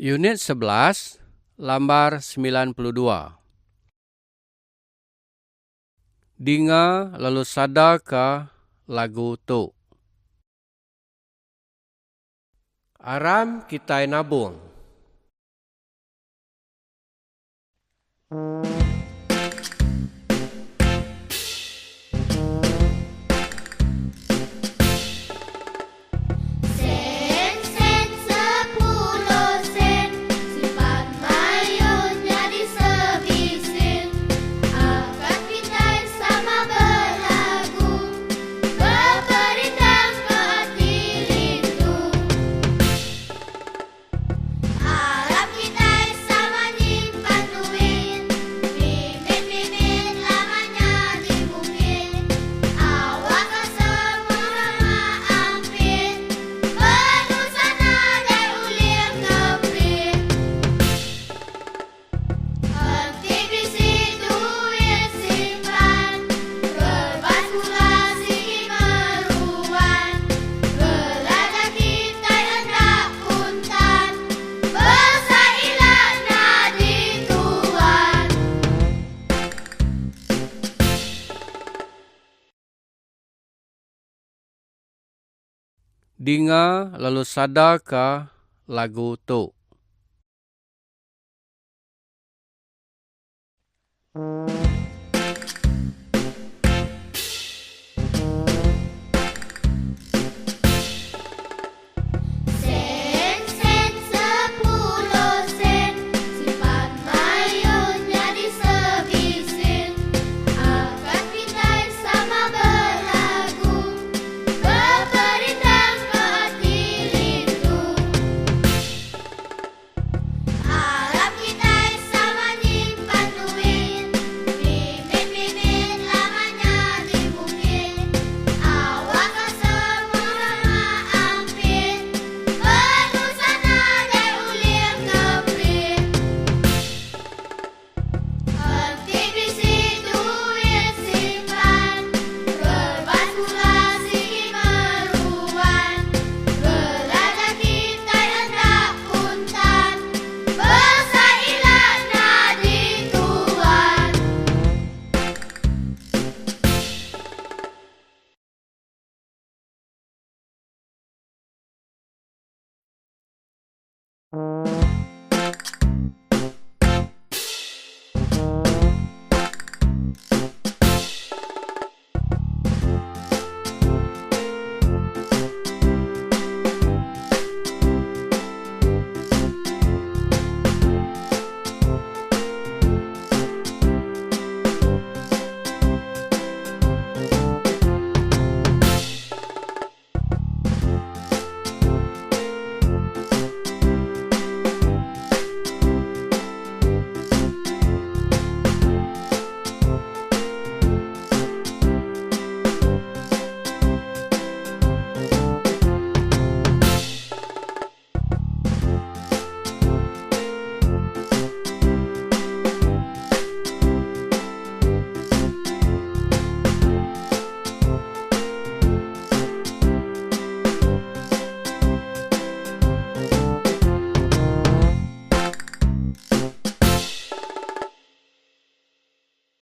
Unit 11, lambar 92. Dinga lalu sada ka lagu tu. Aram kitai nabung. Sen, sen, 10 sen, simpan mayun jadi sebisin. Akan kita sama berlagu, berperintah ke hati rindu. Harap kita sama nyimpan duit, mimin-mimin lamanya dimungkin. Awak kan semua maampin, penuh sana dan ulir ngeprit. Henti bisi duit simpan, berbakulasi meruan. Belajar kita hendak puntan, bersailah nadi tuan. Dinga lalu sada ka lagu tu.